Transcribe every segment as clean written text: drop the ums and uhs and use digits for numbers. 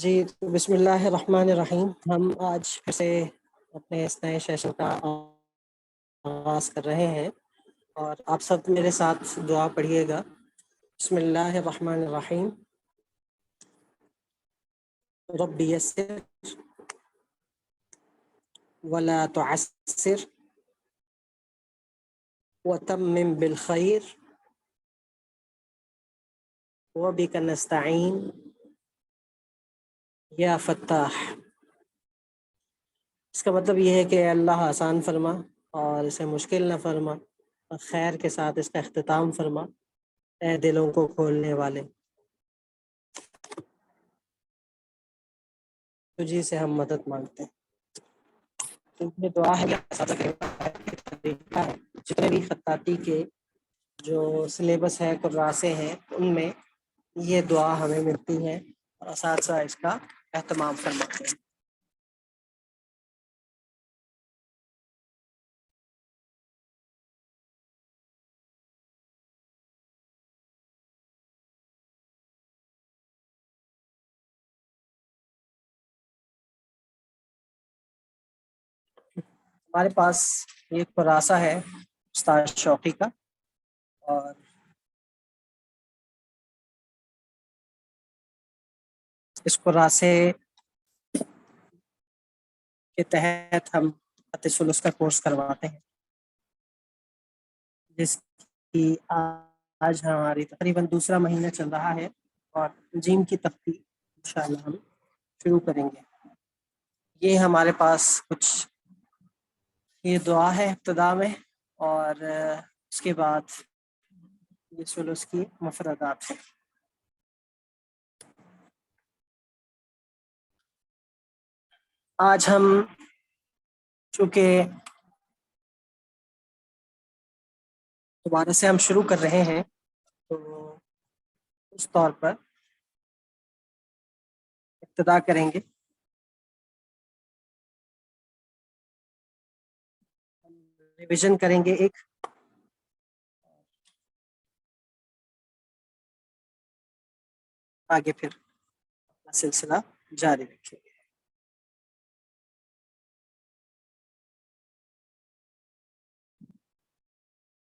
جی بسم اللہ الرحمن الرحیم. ہم آج پھر سے اپنے اس نئے سیشن کا آغاز کر رہے ہیں اور آپ سب میرے ساتھ دعا پڑھیے گا. بسم اللہ الرحمن الرحیم. رب یسر ولا تعسر وتمم بالخیر وبک نستعین یا فتاح. اس کا مطلب یہ ہے کہ اے اللہ آسان فرما اور اسے مشکل نہ فرما اور خیر کے ساتھ اس کا اختتام فرما، اے دلوں کو کھولنے والے. تجھی سے ہم مدد مانگتے ہیں. تو یہ دعا ہے جتنے بھی خطاطی کے جو سلیبس ہے کراسے ہیں ان میں یہ دعا ہمیں ملتی ہے اور اساتذہ اس کا اہتمام فرماتے ہیں. ہمارے پاس ایک کراسہ ہے استاد شوقی کا، اور اس کراسے کے تحت ہم خط ثلث کا کورس کرواتے ہیں، جس کی آج ہماری تقریباً دوسرا مہینہ چل رہا ہے اور جیم کی تفصیل انشاءاللہ ہم شروع کریں گے. یہ ہمارے پاس کچھ یہ دعا ہے ابتدا میں، اور اس کے بعد یہ ثلث کی مفردات ہیں. آج ہم چونکہ دوبارہ سے ہم شروع کر رہے ہیں تو اس طور پر ابتدا کریں گے. ریویژن کریں گے ایک، آگے پھر سلسلہ جاری رکھیں گے.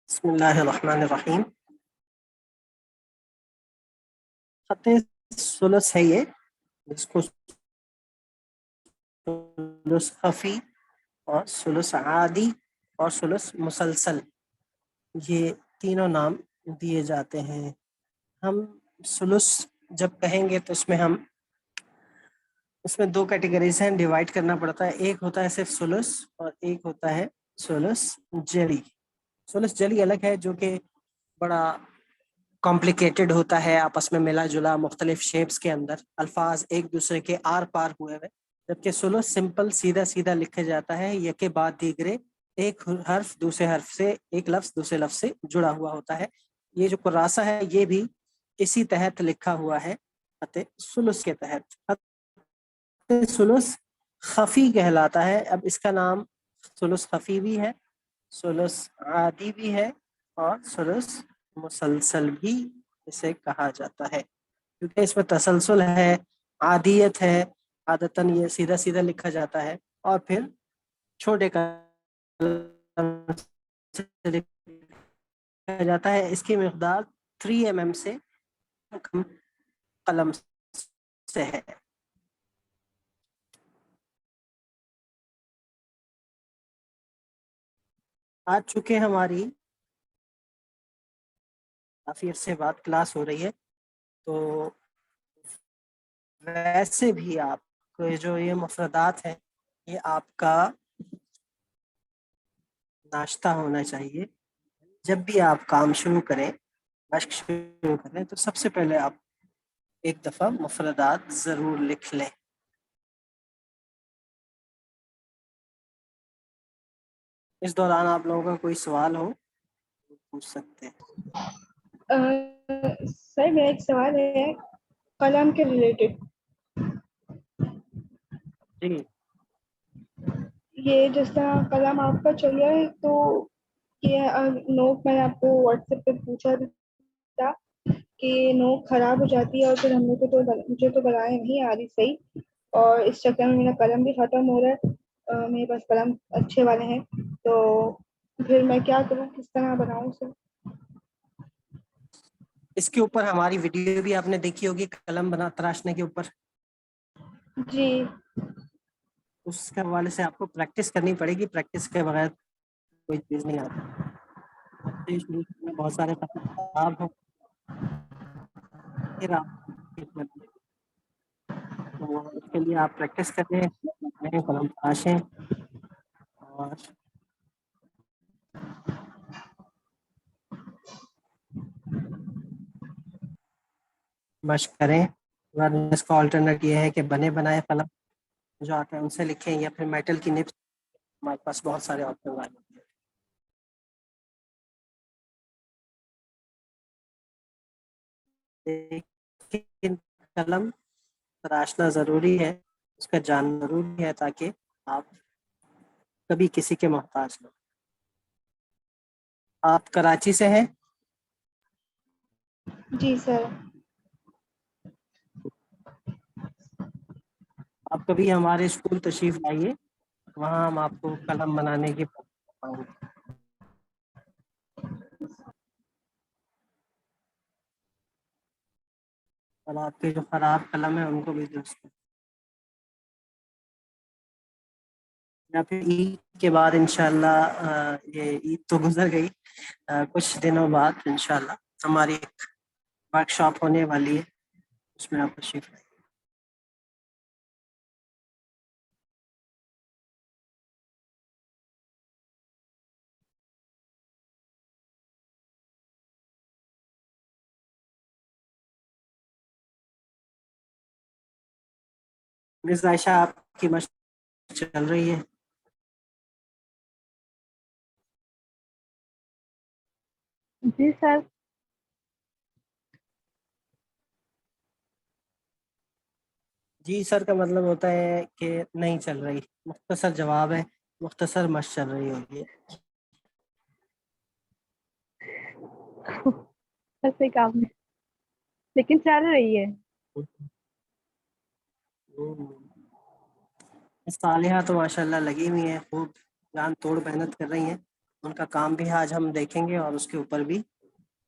بسم اللہ الرحمن الرحیم. خط ثلث ہے یہ، جس کو ثلث خفی اور ثلث عادی اور ثلث مسلسل یہ تینوں نام دیے جاتے ہیں. ہم ثلث جب کہیں گے تو اس میں دو کیٹیگریز ہیں، ڈیوائڈ کرنا پڑتا ہے. ایک ہوتا ہے صرف ثلث اور ایک ہوتا ہے ثلث جلی. ثلث جلی الگ ہے، جو کہ بڑا کمپلیکیٹڈ ہوتا ہے، آپس میں ملا جلا مختلف شیپس کے اندر الفاظ ایک دوسرے کے آر پار ہوئے ہوئے، جبکہ ثلث سمپل سیدھا سیدھا لکھا جاتا ہے، یکے بعد دیگرے ایک حرف دوسرے حرف سے، ایک لفظ دوسرے لفظ سے جڑا ہوا ہوتا ہے. یہ جو کراسہ ہے یہ بھی اسی تحت لکھا ہوا ہے، خط ثلث کے تحت. خط ثلث خفی کہلاتا ہے. اب اس کا نام ثلث خفی بھی ہے، ثلث عادی بھی ہے اور ثلث مسلسل بھی اسے کہا جاتا ہے، کیونکہ اس میں تسلسل ہے، عادیت ہے. عادتاً یہ سیدھا سیدھا لکھا جاتا ہے اور پھر چھوٹے قلم سے لکھا جاتا ہے. اس کی مقدار 3 mm سے کم قلم سے ہے. آج چونکہ ہماری کافی عرصے بعد کلاس ہو رہی ہے، تو ویسے بھی آپ کو جو یہ مفردات ہیں یہ آپ کا ناشتہ ہونا چاہیے. جب بھی آپ کام شروع کریں، مشق شروع کریں، تو سب سے پہلے آپ ایک دفعہ مفردات ضرور لکھ لیں. اس دوران آپ لوگوں کا کوئی سوال ہو تو پوچھ سکتے ہیں. سر میرا ایک سوال ہے قلم کے ریلیٹڈ. جی یہ جس طرح قلم آپ کا چل رہا ہے، تو یہ نوٹ میں نے آپ کو واٹس ایپ پہ پوچھا تھا کہ نوٹ خراب ہو جاتی ہے اور پھر ہم لوگ کو تو مجھے تو بنانے نہیں آ رہی صحیح، اور اس چکر میں میرا قلم بھی ختم ہو رہا ہے، میرے پاس قلم اچھے والے ہیں، تو پھر میں کیا کروں، کس طرح بناؤں اسے؟ اس کے اوپر ہماری ویڈیو بھی آپ نے دیکھی ہوگی، قلم بنا تراشنے کے اوپر، جی اس کے حوالے سے آپ کو پریکٹس کرنی پڑے گی، پریکٹس کے بغیر کوئی چیز نہیں آتی، شروع میں بہت سارے خراب ہوں پھر آپ، تو اس کے لیے آپ پریکٹس کریں، قلم تراشیں اور مشق کریں۔ اس کا آلٹرنیٹ یہ ہے کہ بنے بنائے قلم جو آتے ہیں ان سے لکھیں، یا پھر میٹل کی نبس، ہمارے پاس بہت سارے آپشن آ جاتے ہیں، لیکن قلم تراشنا ضروری ہے، اس کا جاننا ضروری ہے تاکہ آپ کبھی کسی کے محتاج نہ ہوں۔ آپ کراچی سے ہیں؟ جی سر۔ آپ کبھی ہمارے اسکول تشریف لائیے، وہاں ہم آپ کو قلم بنانے کی بتائیں گے، اور آپ کے جو خراب قلم ہے ان کو بھی درست کریں۔ یا پھر عید کے بعد انشاءاللہ، یہ عید تو گزر گئی، کچھ دنوں بعد انشاءاللہ ہماری ایک ورک شاپ ہونے والی ہے، اس میں آپ تشریف لائیں۔ مس عائشہ، آپ کی مشق چل رہی ہے؟ جی سر۔ جی سر کا مطلب ہوتا ہے کہ نہیں چل رہی، مختصر جواب ہے، مختصر مشق چل رہی ہوگی۔ ایسے کام ہے لیکن چل رہی ہے۔ صالحہ تو ماشاء اللہ لگی ہوئی ہیں، خوب جان توڑ محنت کر رہی ہیں، ان کا کام بھی آج ہم دیکھیں گے اور اس کے اوپر بھی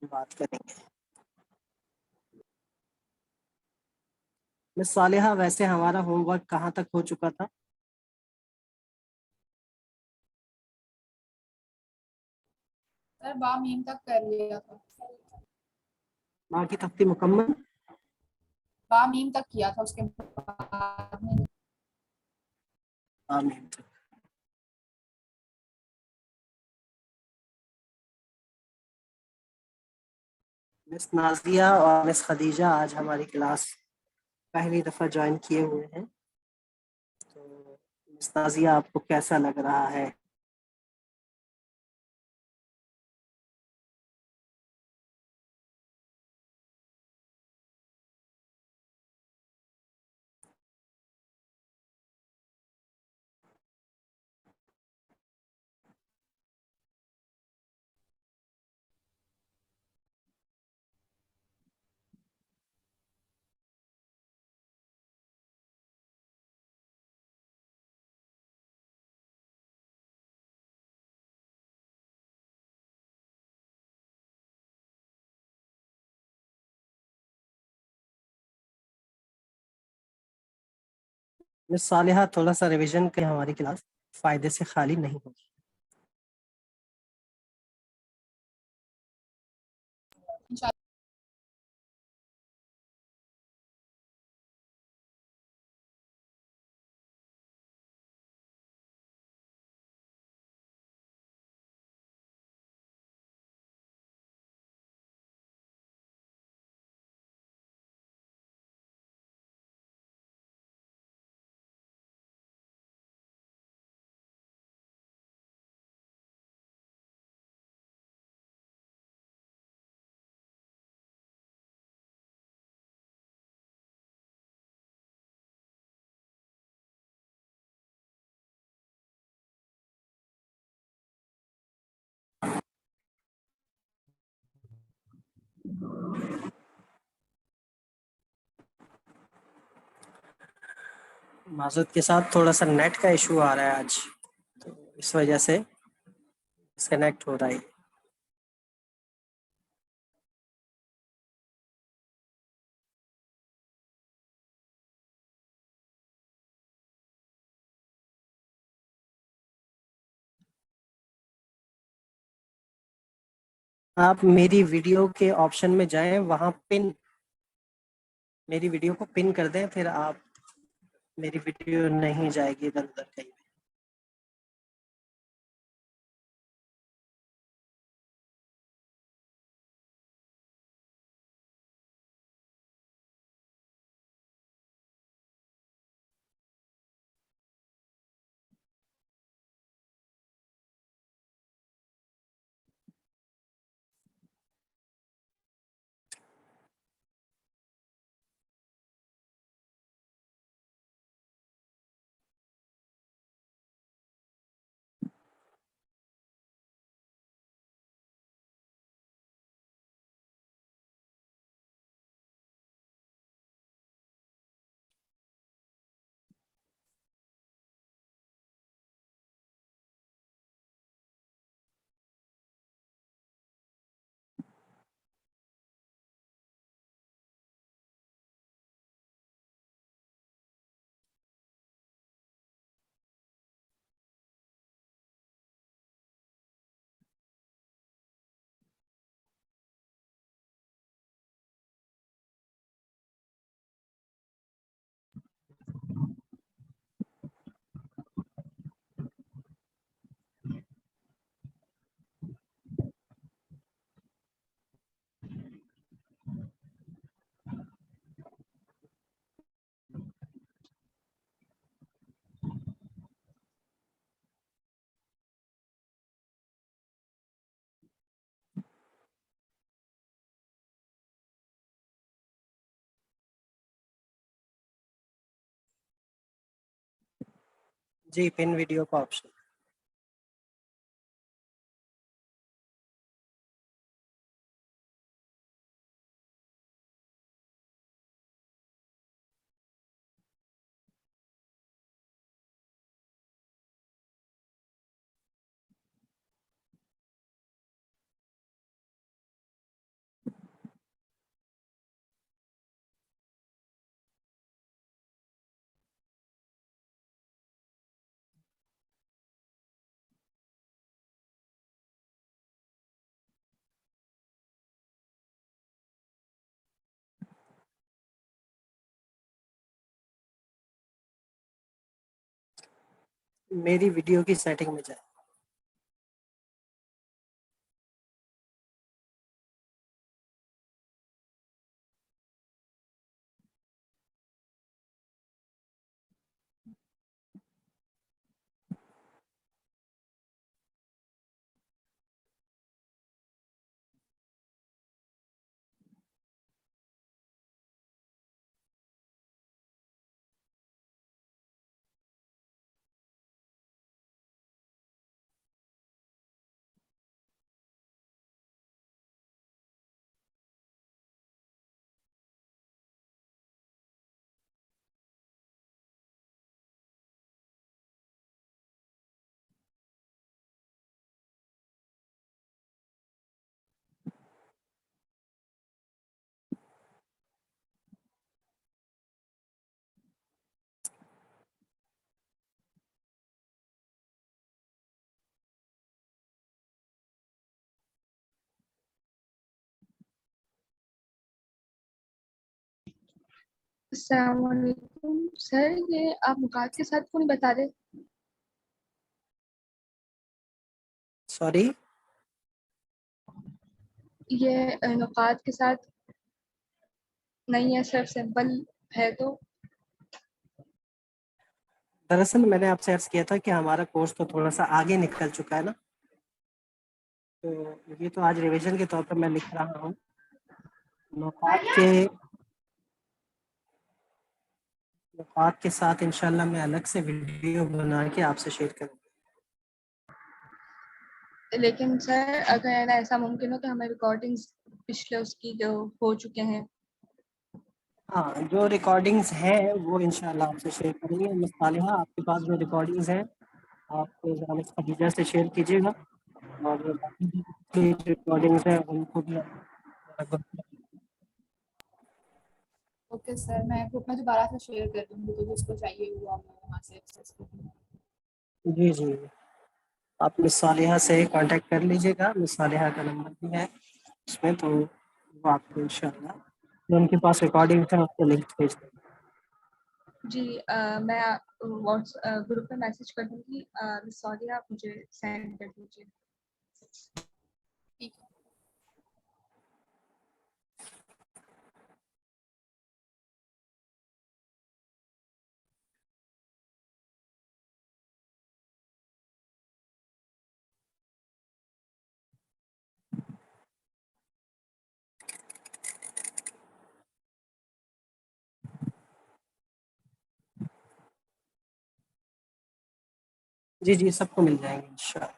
بات کریں گے۔ مس صالحہ، ویسے ہمارا ہوم ورک کہاں تک ہو چکا تھا؟ سر با میم تک کر لیا تھا، ماں کی تختی مکمل؟ با میم تک کیا تھا، اس کے بعد میں آمین۔ مس نازیہ اور مس خدیجہ آج ہماری کلاس پہلی دفعہ جوائن کیے ہوئے ہیں، تو مس نازیہ آپ کو کیسا لگ رہا ہے؟ مس صالحہ، تھوڑا سا ریویژن کے ہماری کلاس فائدے سے خالی نہیں ہوگی۔ انشاءاللہ معذرت کے ساتھ تھوڑا سا نیٹ کا ایشو آ رہا ہے آج، تو اس وجہ سے ڈسکنیکٹ ہو رہا ہے. آپ میری ویڈیو کے آپشن میں جائیں، وہاں میری ویڈیو کو پن کر دیں، پھر آپ میری ویڈیو نہیں جائے گی ادھر ادھر کہیں. جی، پن ویڈیو کا آپشن. میری ویڈیو کی سیٹنگ میں جائیں. السلام علیکم سر، یہ آپ نکات کے ساتھ کیوں نہیں بتا رہے؟ سوری، یہ نکات کے ساتھ نہیں ہے، صرف سمپل ہے. تو دراصل میں نے آپ سے عرض کیا تھا کہ ہمارا کورس تو تھوڑا سا آگے نکل چکا ہے نا، تو یہ تو آج ریویژن کے طور پر میں لکھ رہا ہوں. نکات کے ساتھ انشاءاللہ میں الگ سے ویڈیو بنا کے آپ سے شیئر کروں. لیکن سر اگر ایسا ممکن ہو تو ہمیں ریکارڈنگز پچھلے اس کی جو ہو چکے ہیں ہاں جو ریکارڈنگز ہیں وہ انشاءاللہ آپ سے شیئر کریں گے. مصالحہ آپ کے پاس جو ریکارڈنگز ہیں آپ جناب خدیجہ سے شیئر کیجیے گا, اور باقی جو ریکارڈنگز ہیں ان کو بھی اوکے سر, میں گروپ میں دوبارہ سے شیئر کر دوں گی, تو جس کو چاہیے ہوا میں وہاں سے ایکسیس کروں گی. جی جی آپ مس صالحہ سے کانٹیکٹ کر لیجیے گا. مس صالحہ کا نمبر بھی ہے اس میں, تو وہ آپ کو انشاءاللہ جو ان کے پاس ریکارڈنگ ہے آپ کو لنک بھیج دیں. جی میں واٹس گروپ پہ میسج کر دوں گی, مس صالحہ آپ مجھے سینڈ کر دیجیے. ٹھیک ہے. جی جی سب کو مل جائیں گے انشاءاللہ.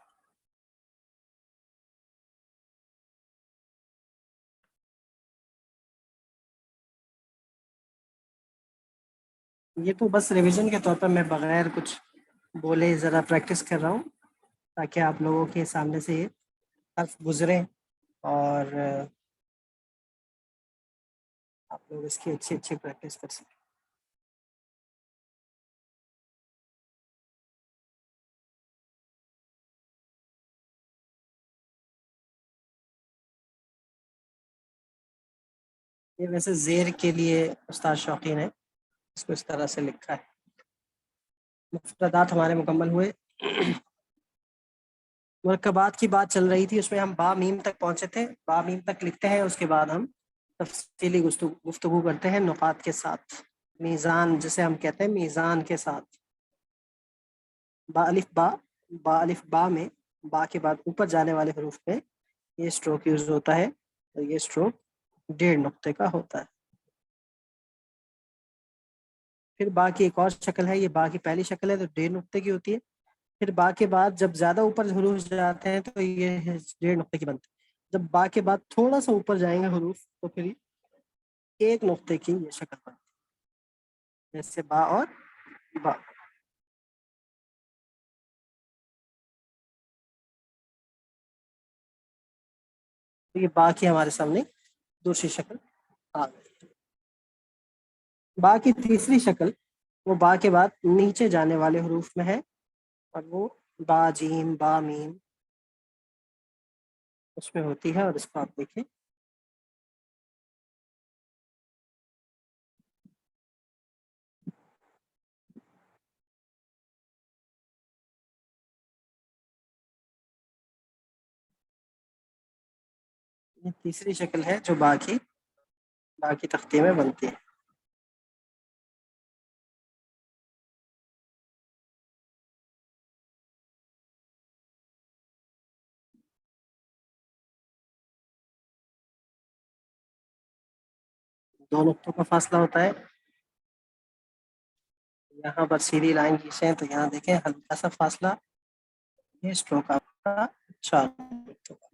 یہ تو بس ریویژن کے طور پر میں بغیر کچھ بولے ذرا پریکٹس کر رہا ہوں, تاکہ آپ لوگوں کے سامنے سے یہ حرف گزریں اور آپ لوگ اس کی اچھی اچھی پریکٹس کر سکیں. یہ ویسے زیر کے لیے استاد شوقین ہے, اس کو اس طرح سے لکھا ہے. مفردات ہمارے مکمل ہوئے. مرکبات کی بات چل رہی تھی, اس میں ہم با میم تک پہنچے تھے. با میم تک لکھتے ہیں, اس کے بعد ہم تفصیلی گفتگو کرتے ہیں نقاط کے ساتھ. میزان جسے ہم کہتے ہیں میزان کے ساتھ. با الف با, با الف با میں با کے بعد اوپر جانے والے حروف میں یہ اسٹروک یوز ہوتا ہے, تو یہ اسٹروک 1.5 نقطے کا ہوتا ہے. پھر با کی ایک اور شکل ہے, یہ با کی پہلی شکل ہے تو 1.5 نقطے کی ہوتی ہے. پھر با کے بعد جب زیادہ اوپر حروف جاتے ہیں تو یہ 1.5 نقطے کی بنتی ہے. جب با کے بعد تھوڑا سا اوپر جائیں گے حروف تو پھر 1 نقطے کی یہ شکل بنتی ہے, جیسے با اور با. یہ با کی ہمارے سامنے دوسری شکل آ گئی. با کی تیسری شکل وہ با کے بعد نیچے جانے والے حروف میں ہے, اور وہ با جیم با میم اس میں ہوتی ہے, اور اس کو آپ دیکھیں یہ تیسری شکل ہے جو با کی تختے میں بنتی ہے. دو نقطوں کا فاصلہ ہوتا ہے. یہاں پر سیدھی لائن کھینچیں تو یہاں دیکھیں ہلکا سا فاصلہ, یہ اسٹروک آپ کا 4 نقطوں کا.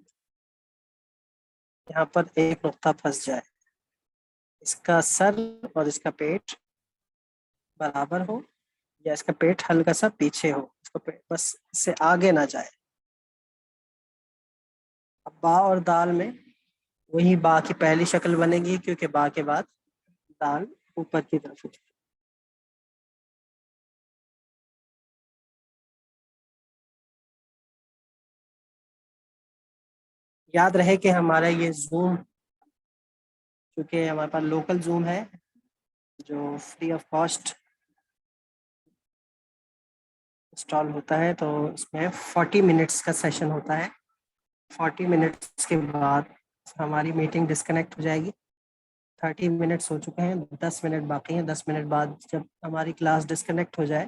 یہاں پر ایک نقطہ پھنس جائے, اس کا سر اور اس کا پیٹ برابر ہو, یا اس کا پیٹ ہلکا سا پیچھے ہو, اس کو بس اس سے آگے نہ جائے. اب با اور دال میں وہی با کی پہلی شکل بنے گی, کیونکہ با کے بعد دال اوپر کی طرف اٹھے. یاد رہے کہ ہمارا یہ زوم چونکہ ہمارے پاس لوکل زوم ہے جو فری آف کاسٹ انسٹال ہوتا ہے, تو اس میں 40 منٹس کا سیشن ہوتا ہے. 40 منٹس کے بعد ہماری میٹنگ ڈسکنیکٹ ہو جائے گی. 30 منٹس ہو چکے ہیں, 10 منٹ باقی ہیں. 10 منٹ بعد جب ہماری کلاس ڈسکنیکٹ ہو جائے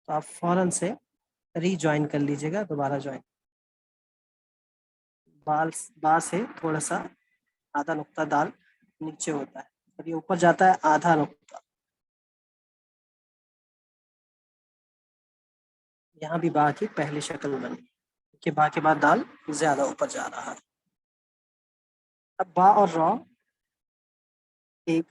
تو آپ فوراً سے ری جوائن کر لیجیے گا, دوبارہ جوائن. با سے تھوڑا سا آدھا نقطہ دال نیچے ہوتا ہے, اور یہ اوپر جاتا ہے آدھا نقطہ. یہاں بھی با کی پہلی شکل بنی کہ با کے بعد دال زیادہ اوپر جا رہا ہے. اب با اور را ایک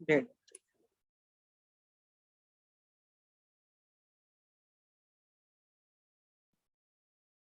1.5।